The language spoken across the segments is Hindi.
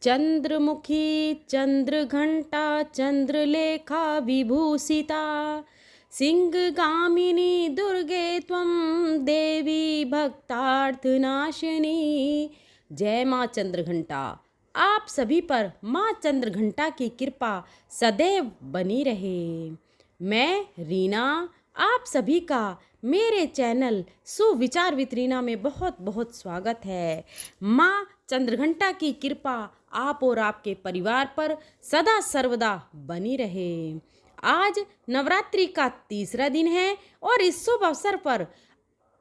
चंद्रमुखी चंद्रघंटा चंद्रलेखा विभूषिता सिंहगामिनी दुर्गे त्वं देवी भक्तार्थनाशिनी। जय माँ चंद्रघंटा। आप सभी पर माँ चंद्रघंटा की कृपा सदैव बनी रहे। मैं रीना आप सभी का मेरे चैनल सुविचार विद रीना में बहुत बहुत स्वागत है। माँ चंद्रघंटा की कृपा आप और आपके परिवार पर सदा सर्वदा बनी रहे। आज नवरात्रि का तीसरा दिन है और इस शुभ अवसर पर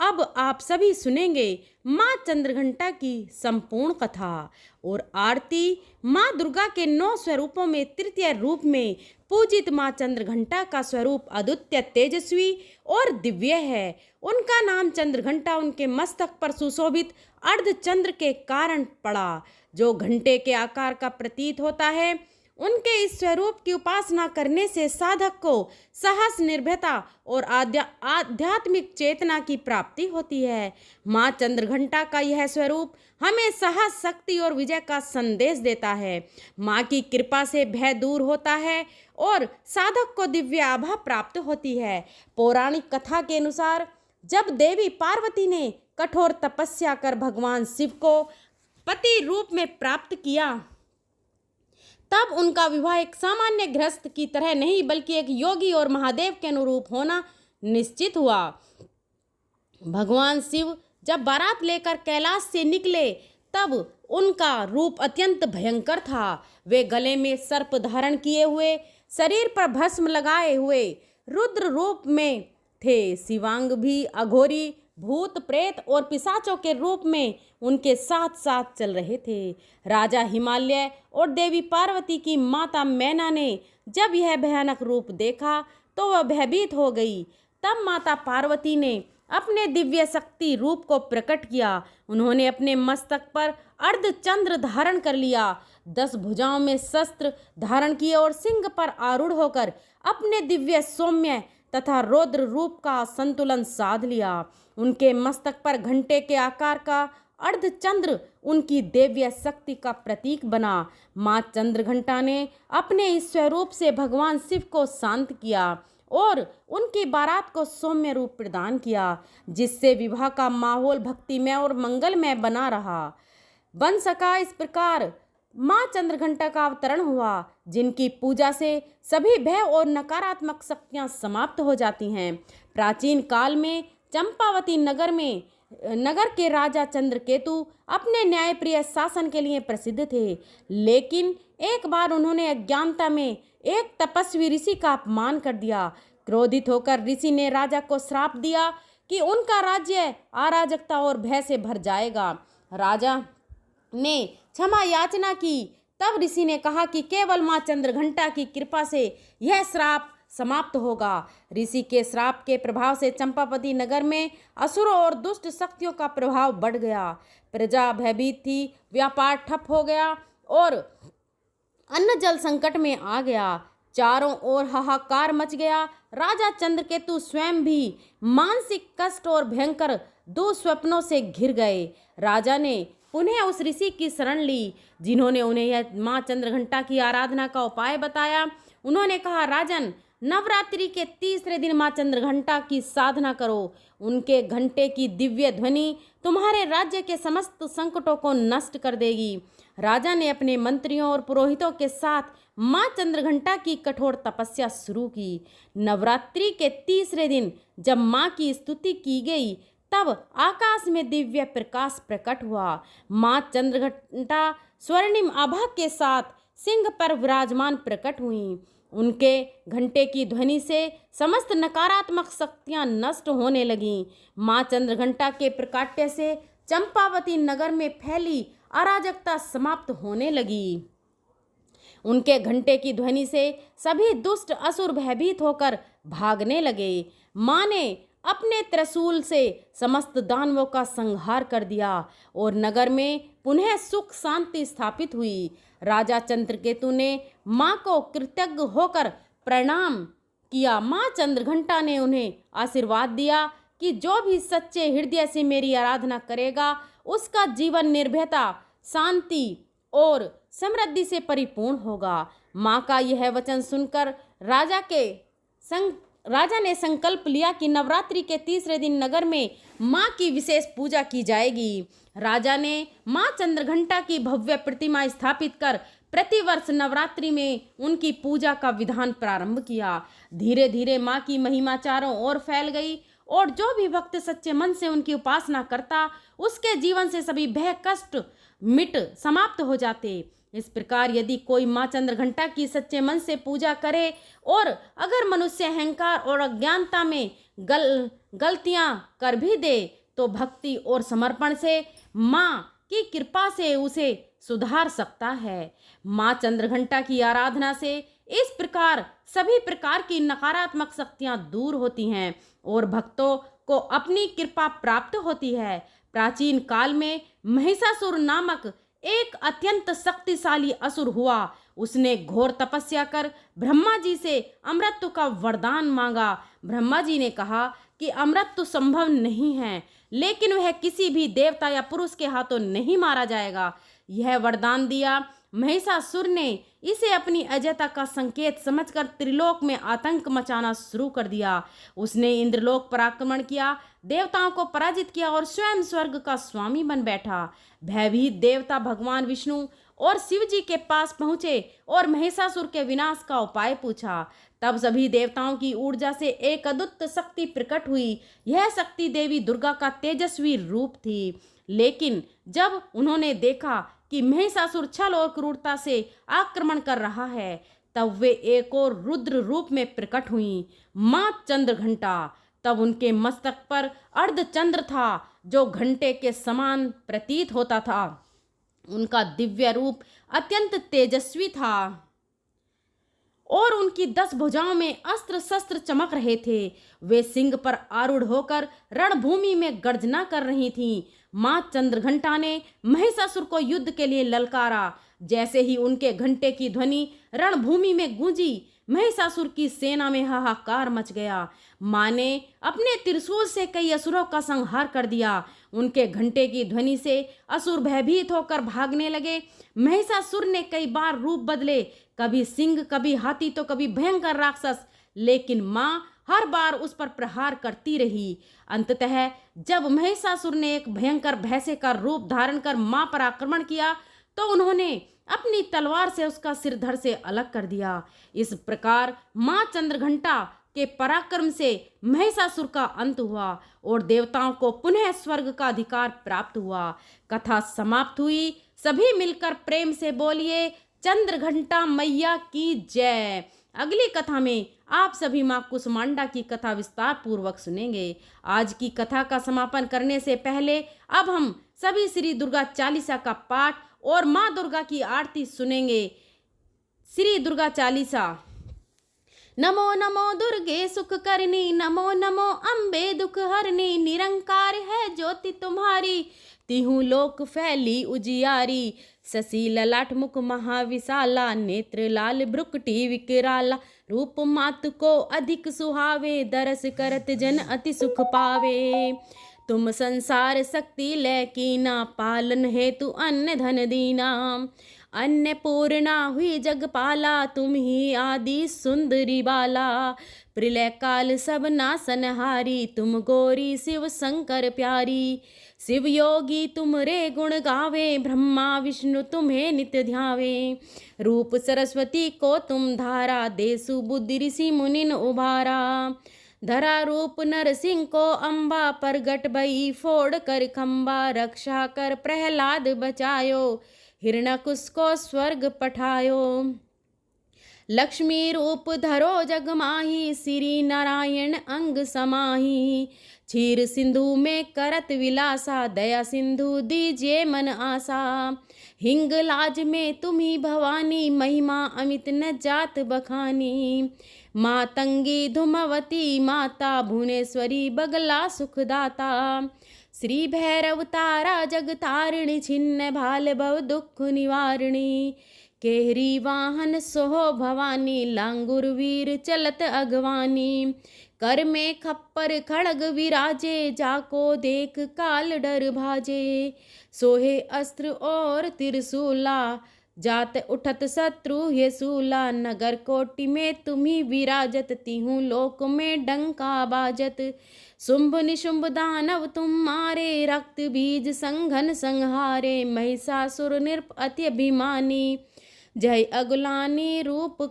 अब आप सभी सुनेंगे माँ चंद्रघंटा की संपूर्ण कथा और आरती। माँ दुर्गा के 9 स्वरूपों में तृतीय रूप में पूजित माँ चंद्रघंटा का स्वरूप अद्वितीय तेजस्वी और दिव्य है। उनका नाम चंद्रघंटा उनके मस्तक पर सुशोभित अर्धचंद्र के कारण पड़ा, जो घंटे के आकार का प्रतीत होता है। उनके इस स्वरूप की उपासना करने से साधक को साहस, निर्भयता और आध्यात्मिक चेतना की प्राप्ति होती है। माँ चंद्रघंटा का यह स्वरूप हमें साहस, शक्ति और विजय का संदेश देता है। माँ की कृपा से भय दूर होता है और साधक को दिव्य आभा प्राप्त होती है। पौराणिक कथा के अनुसार जब देवी पार्वती ने कठोर तपस्या कर भगवान शिव को पति रूप में प्राप्त किया, तब उनका विवाह एक सामान्य गृहस्थ की तरह नहीं बल्कि एक योगी और महादेव के अनुरूप होना निश्चित हुआ। भगवान शिव जब बारात लेकर कैलाश से निकले तब उनका रूप अत्यंत भयंकर था। वे गले में सर्प धारण किए हुए, शरीर पर भस्म लगाए हुए रुद्र रूप में थे। शिवांग भी अघोरी, भूत, प्रेत और पिशाचों के रूप में उनके साथ साथ चल रहे थे। राजा हिमालय और देवी पार्वती की माता मैना ने जब यह भयानक रूप देखा तो वह भयभीत हो गई। तब माता पार्वती ने अपने दिव्य शक्ति रूप को प्रकट किया। उन्होंने अपने मस्तक पर अर्धचंद्र धारण कर लिया, 10 भुजाओं में शस्त्र धारण किए और सिंह पर आरूढ़ होकर अपने दिव्य सौम्य तथा रौद्र रूप का संतुलन साध लिया। उनके मस्तक पर घंटे के आकार का अर्धचंद्र उनकी दिव्य शक्ति का प्रतीक बना। माँ चंद्रघंटा ने अपने इस स्वरूप से भगवान शिव को शांत किया और उनकी बारात को सौम्य रूप प्रदान किया, जिससे विवाह का माहौल भक्तिमय और मंगलमय बन सका। इस प्रकार माँ चंद्रघंटा का अवतरण हुआ, जिनकी पूजा से सभी भय और नकारात्मक शक्तियाँ समाप्त हो जाती हैं। प्राचीन काल में चंपावती नगर के राजा चंद्रकेतु अपने न्यायप्रिय शासन के लिए प्रसिद्ध थे, लेकिन एक बार उन्होंने अज्ञानता में एक तपस्वी ऋषि का अपमान कर दिया। क्रोधित होकर ऋषि ने राजा को श्राप दिया कि उनका राज्य अराजकता और भय से भर जाएगा। राजा ने क्षमा याचना की। तब ऋषि ने कहा कि केवल माँ चंद्रघंटा की कृपा से यह श्राप समाप्त होगा। ऋषि के श्राप के प्रभाव से चंपावती नगर में असुरों और दुष्ट शक्तियों का प्रभाव बढ़ गया। प्रजा भयभीत थी, व्यापार ठप हो गया और अन्न जल संकट में आ गया। चारों ओर हाहाकार मच गया। राजा चंद्रकेतु स्वयं भी मानसिक कष्ट और भयंकर दुस्वप्नों से घिर गए। राजा ने पुनः उस ऋषि की शरण ली, जिन्होंने उन्हें यह माँ चंद्रघंटा की आराधना का उपाय बताया। उन्होंने कहा, राजन, नवरात्रि के तीसरे दिन माँ चंद्रघंटा की साधना करो। उनके घंटे की दिव्य ध्वनि तुम्हारे राज्य के समस्त संकटों को नष्ट कर देगी। राजा ने अपने मंत्रियों और पुरोहितों के साथ माँ चंद्रघंटा की कठोर तपस्या शुरू की। नवरात्रि के तीसरे दिन जब माँ की स्तुति की गई, तब आकाश में दिव्य प्रकाश प्रकट हुआ। माँ चंद्रघंटा स्वर्णिम आभा के साथ सिंह पर विराजमान प्रकट हुई। उनके घंटे की ध्वनि से समस्त नकारात्मक शक्तियां नष्ट होने लगीं। माँ चंद्रघंटा के प्रकाट्य से चंपावती नगर में फैली अराजकता समाप्त होने लगी। उनके घंटे की ध्वनि से सभी दुष्ट असुर भयभीत होकर भागने लगे। माँ ने अपने त्रिशूल से समस्त दानवों का संहार कर दिया और नगर में पुनः सुख शांति स्थापित हुई। राजा चंद्रकेतु ने माँ को कृतज्ञ होकर प्रणाम किया। माँ चंद्रघंटा ने उन्हें आशीर्वाद दिया कि जो भी सच्चे हृदय से मेरी आराधना करेगा, उसका जीवन निर्भयता, शांति और समृद्धि से परिपूर्ण होगा। माँ का यह वचन सुनकर राजा ने संकल्प लिया कि नवरात्रि के तीसरे दिन नगर में माँ की विशेष पूजा की जाएगी। राजा ने माँ चंद्रघंटा की भव्य प्रतिमा स्थापित कर प्रतिवर्ष नवरात्रि में उनकी पूजा का विधान प्रारंभ किया। धीरे धीरे माँ की महिमा चारों ओर फैल गई और जो भी भक्त सच्चे मन से उनकी उपासना करता उसके जीवन से सभी भय कष्ट मिट समाप्त हो जाते। इस प्रकार यदि कोई माँ चंद्रघंटा की सच्चे मन से पूजा करे और अगर मनुष्य अहंकार और अज्ञानता में गलतियां कर भी दे तो भक्ति और समर्पण से माँ की कृपा से उसे सुधार सकता है। माँ चंद्रघंटा की आराधना से इस प्रकार सभी प्रकार की नकारात्मक शक्तियां दूर होती हैं और भक्तों को अपनी कृपा प्राप्त होती है। प्राचीन काल में महिषासुर नामक एक अत्यंत शक्तिशाली असुर हुआ। उसने घोर तपस्या कर ब्रह्मा जी से अमृत का वरदान मांगा। ब्रह्मा जी ने कहा कि अमृत तो संभव नहीं है, लेकिन वह किसी भी देवता या पुरुष के हाथों नहीं मारा जाएगा। यह वरदान दिया। महिषासुर ने इसे अपनी अजयता का संकेत समझकर त्रिलोक में आतंक मचाना शुरू कर दिया। उसने इंद्रलोक पर आक्रमण किया, देवताओं को पराजित किया और स्वयं स्वर्ग का स्वामी बन बैठा। भयभीत देवता भगवान विष्णु और शिव जी के पास पहुंचे और महिषासुर के विनाश का उपाय पूछा। तब सभी देवताओं की ऊर्जा से एक अद्भुत शक्ति प्रकट हुई। यह शक्ति देवी दुर्गा का तेजस्वी रूप थी। लेकिन जब उन्होंने देखा कि महिषासुर छल और क्रूरता से आक्रमण कर रहा है, तब वे एक और रुद्र रूप में प्रकट हुई, माँ चंद्रघंटा। तब उनके मस्तक पर अर्धचंद्र था जो घंटे के समान प्रतीत होता था। उनका दिव्य रूप अत्यंत तेजस्वी था और उनकी 10 भुजाओं में अस्त्र शस्त्र चमक रहे थे। वे सिंह पर आरूढ़ होकर रणभूमि में गर्जना कर रही थीं। माँ चंद्रघंटा ने महिषासुर को युद्ध के लिए ललकारा। जैसे ही उनके घंटे की ध्वनि रणभूमि में गूंजी, महिषासुर की सेना में हाहाकार मच गया। माँ ने अपने त्रिशूल से कई असुरों का संहार कर दिया। उनके घंटे की ध्वनि से असुर भयभीत होकर भागने लगे। महिषासुर ने कई बार रूप बदले, कभी सिंह, कभी हाथी तो कभी भयंकर राक्षस, लेकिन माँ हर बार उस पर प्रहार करती रही। अंततः जब महिषासुर ने एक भयंकर भैंसे का रूप धारण कर माँ पर आक्रमण किया तो उन्होंने अपनी तलवार से उसका सिर धड़ से अलग कर दिया। इस प्रकार माँ चंद्रघंटा के पराक्रम से महिषासुर का अंत हुआ और देवताओं को पुनः स्वर्ग का अधिकार प्राप्त हुआ। कथा समाप्त हुई। सभी मिलकर प्रेम से बोलिए चंद्रघंटा मैया की जय। अगली कथा में आप सभी माँ कुसुमांडा की कथा विस्तार पूर्वक सुनेंगे। आज की कथा का समापन करने से पहले अब हम सभी श्री दुर्गा चालीसा का पाठ और माँ दुर्गा की आरती सुनेंगे। श्री दुर्गा चालीसा। नमो नमो दुर्गे सुख करनी, नमो नमो अम्बे दुख हरनी, निरंकार है ज्योति तुम्हारी, तिहु लोक फैली उजियारी। शशि ललाट मुख महाविशाला, नेत्र लाल भ्रुकुटी विकराला, रूप मात को अधिक सुहावे, दरस करत जन अति सुख पावे। तुम संसार शक्ति लैकीना, पालन हेतु अन्न धन दीना, अन्नपूर्णा हुई जगपाला, तुम ही आदि सुंदरी बाला। प्रलय काल सब नासनहारी, तुम गौरी शिव शंकर प्यारी। शिव योगी तुम रे गुण गावे, ब्रह्मा विष्णु तुम्हें नित्य ध्यावे। रूप सरस्वती को तुम धारा, देसु बुद्धि ऋषि मुनिन उभारा। धरा रूप नरसिंह को अम्बा, प्रगट भई फोड़ कर खम्बा, रक्षा कर प्रहलाद बचायो, हिरण्यकुश को स्वर्ग पठायो। लक्ष्मी रूप धरो जग माही, श्री नारायण अंग समाही। क्षीर सिंधु में करत विलासा, दया सिंधु दीजिए मन आशा। हिंग लाज में तुम्ही भवानी, महिमा अमित न जात बखानी। मातंगी धुमवती माता, भुवनेश्वरी बगला सुखदाता। श्री भैरव तारा जगतारिणी, छिन्न भाल भव दुख निवारिणी। केहरी वाहन सोहो भवानी, लांगुर वीर चलत अगवानी। कर में खप्पर खड़ग विराजे, जाको देख काल डर भाजे। सोहे अस्त्र और त्रिशूला, जात उठत शत्रु ये सूला, नगर कोटि में तुम्ही विराजत, तिहु लोक में डंका बाजत। शुंभ निशुंभ दानव तुम मारे, रक्त बीज संघन संहारे, महिषासुर नृप अति अभिमानी, जय अगुलानी रूप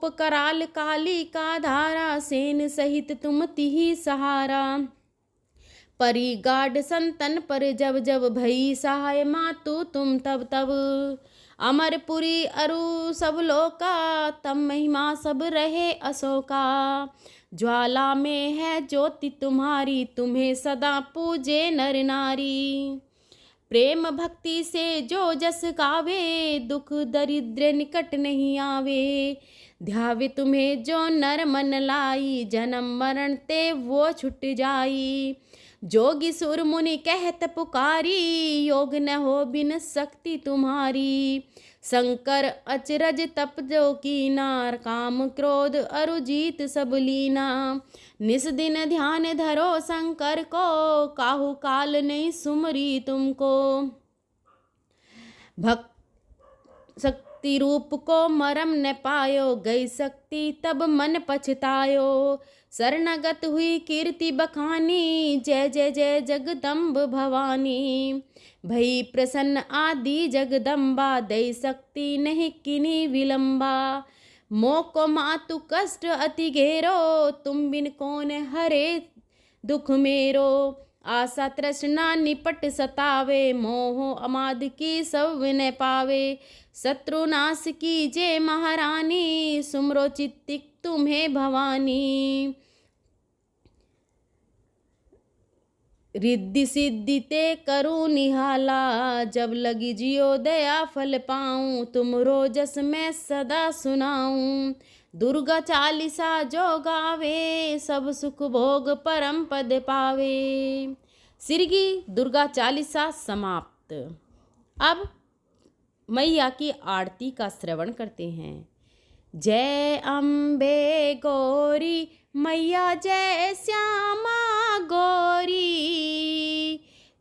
कराल काली का धारा, सेन सहित तुम तिहि सहारा। परी गाड संतन पर जब जब, भई सहाय मातु तुम तब तब। अमरपुरी अरु सब लोका, तब महिमा सब रहे अशोका। ज्वाला में है ज्योति तुम्हारी, तुम्हें सदा पूजे नर नारी। प्रेम भक्ति से जो जस गावे, दुख दरिद्र निकट नहीं आवे। ध्यावे तुम्हें जो नर मन लाई, जन्म मरण ते वो छुट जाई। जोगी सुर मुनि कहत पुकारी, योग न हो बिन शक्ति तुम्हारी। शंकर अचरज तप जो कीना, काम क्रोध अरु जीत सब लीना। निस दिन ध्यान धरो शंकर को, काहू काल नहीं सुमरी तुमको। भक्त शक्ति रूप को मरम न पायो, गई शक्ति तब मन पछतायो। शरणगत हुई कीर्ति बखानी, जय जय जय जगदम्ब भवानी। भई प्रसन्न आदि जगदम्बा, दई शक्ति नहीं किनी विलंबा। मोको मातु कष्ट अति घेरो, तुम बिन कौन हरे दुख मेरो। आशा तृष्णा निपट सतावे, मोह अमाद की सब विनय पावे। शत्रु नाश कीजे महारानी, सुमरो चित्तिक तुम्हें भवानी। रिद्धि सिद्धि ते करूँ निहाला, जब लगी जियो दया फल पाऊँ। तुमरो जस मैं सदा सुनाऊँ, दुर्गा चालीसा जो गावे, सब सुख भोग परम पद पावे। सिरगी दुर्गा चालीसा समाप्त। अब मैया की आरती का श्रवण करते हैं। जय अम्बे गौरी मैया, जय श्यामा गौरी।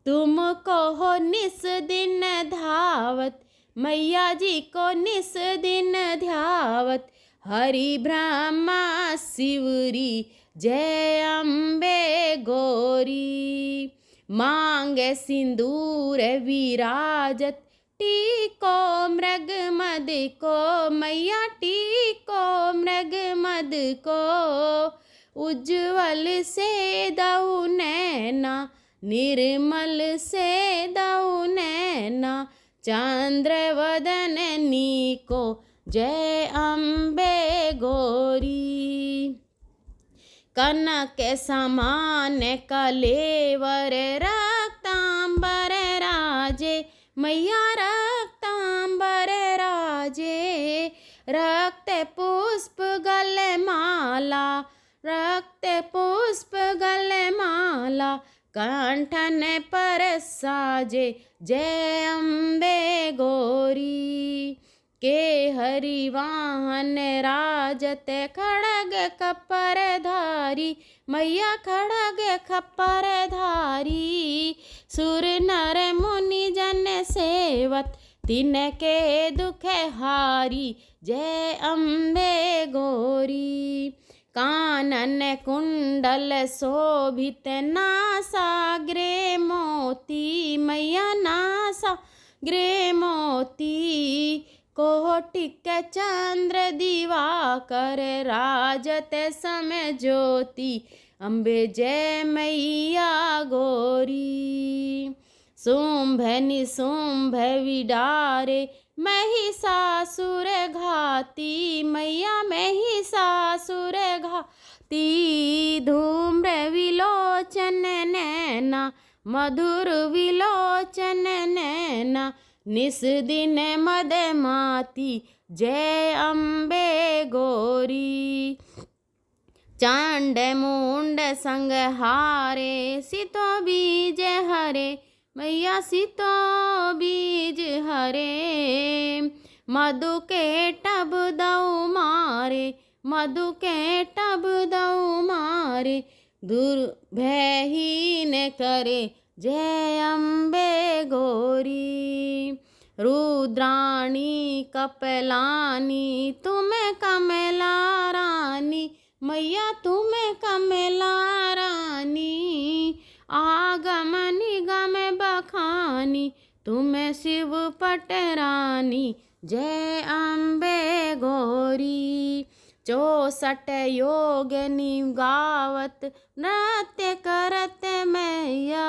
तुमको हो निस दिन धावत, मैया जी को निस दिन ध्यावत। हरि ब्रह्मा शिवरी, जय अम्बे गौरी। मांगे सिंदूर विराजत, टीको मृग मद को, मैया टीको मृग मद को। उज्ज्वल से दऊ नैना, निर्मल से दऊ नैना। चंद्र वदन नीको, जय अम्बे गौरी। कनक समान कलेवर, रक्तांबर राजे, मैया रक्तांबर राजे। रक्त पुष्प गल माला, रक्त पुष्प गल माला। कंठन पर साजे, जय अम्बे गौरी। के हरि वाहन राजत, खड़ग कपर धारी, मैया खड़ग खपर धारी। सुर नर मुनि जन सेवत, तिनके दुख हारी। जय अम्बे गौरी। कानन कुंडल शोभित, नासाग्रे मोती, मैया नासाग्रे मोती। कोटिक चंद्र दिवाकर, राजत समय ज्योति। अम्बे जय मैया गौरी। शुंभ निशुंभ विडारे, महिषासुर घाती, मैया महिषासुर घाती। धूम्र विलोचन नैना, मधुर विलोचन नैना। निस दिन मद माती, जय अम्बे गौरी। चांड मुंड संग हारे, सितो बीज हरे, मैया सितो बीज हरे। मधु के टब दऊ मारे, मधु के टब दऊ मारे। दुर्भयहीन करे, जय अम्बे गौरी। रुद्राणी कपिलानी तुम्हें कमला रानी, मैया तुम्हें कमला रानी। आगम निगम बखानी तुम्हें शिव पटरानी, जय अम्बे गौरी। 64 योगिनी गावत नृत्य करत मैया,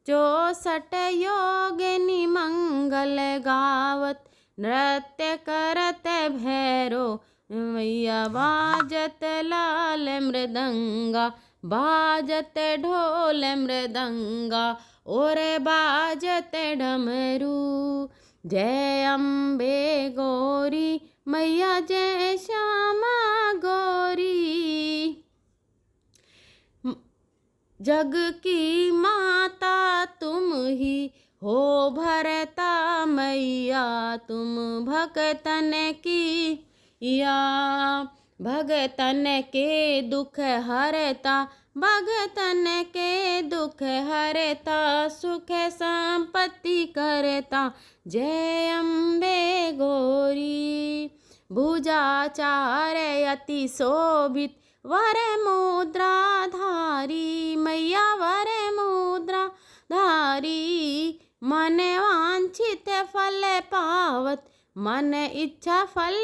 64 योगिनी मंगल गावत नृत्य करत भैरो मैया। बाजत लाल मृदंगा, बाजत ढोल मृदंगा, और बाजत डमरू, जय अम्बे गौरी मैया, जय श्यामा गौरी। जग की माता तुम ही हो भरता मैया, तुम भक्तन की या, भगतन के दुख हरता, भगतन के दुख हरता, सुख संपत्ति करता, जय अम्बे गौरी। भुजाचार अति शोभित वर मुद्रा धारी मैया, वर मुद्रा धारी। मन वांछित फल पावत, मन इच्छा फल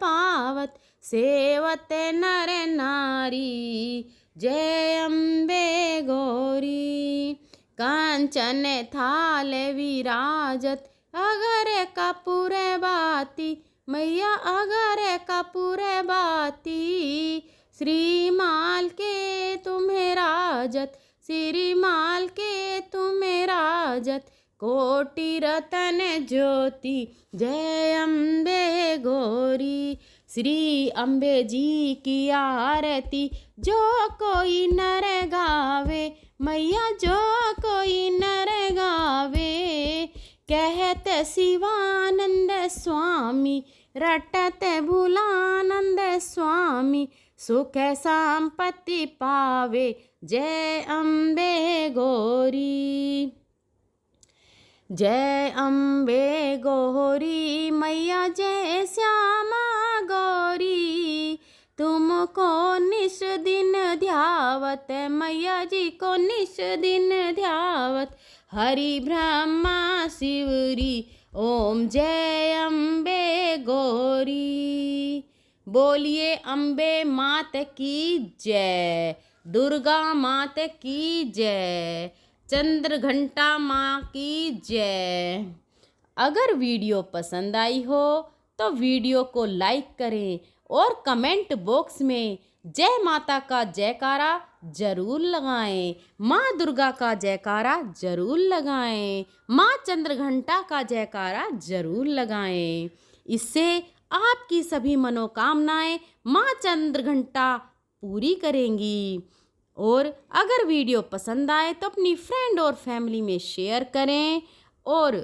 पावत, सेवत नर नारी, जय अम्बे गौरी। कांचन थाल विराजत अगर कपूर बाती मैया, अगर कपूर बाती। श्रीमाल के तुम्हें राजत, श्रीमाल के तुम्हें राजत, कोटि रतन ज्योति, जय अम्बे गौरी। श्री अम्बे जी की आरती जो कोई नर गावे मैया, जो कोई नर गावे। कहत शिवानंद स्वामी, रटत भूलानंद स्वामी, सुख संपत्ति पावे, जय अम्बे गौरी। जय अम्बे गौरी मैया, जय श्यामा गौरी। तुमको निश दिन ध्यावत मैया जी को निश दिन ध्यावत, हरि ब्रह्मा शिवरी, ओम जय अम्बे गौरी। बोलिए अम्बे मात की जय, दुर्गा मात की जय, चंद्रघंटा माँ की जय। अगर वीडियो पसंद आई हो तो वीडियो को लाइक करें और कमेंट बॉक्स में जय माता का जयकारा जरूर लगाएं, माँ दुर्गा का जयकारा जरूर लगाएं, माँ चंद्रघंटा का जयकारा जरूर लगाएं। इससे आपकी सभी मनोकामनाएं माँ चंद्रघंटा पूरी करेंगी। और अगर वीडियो पसंद आए तो अपनी फ्रेंड और फैमिली में शेयर करें और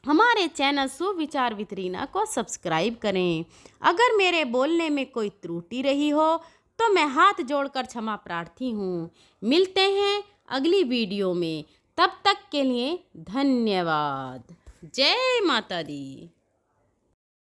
हमारे चैनल सुविचार विद रीना को सब्सक्राइब करें। अगर मेरे बोलने में कोई त्रुटि रही हो तो मैं हाथ जोड़कर क्षमा प्रार्थी हूँ। मिलते हैं अगली वीडियो में, तब तक के लिए धन्यवाद। जय माता दी।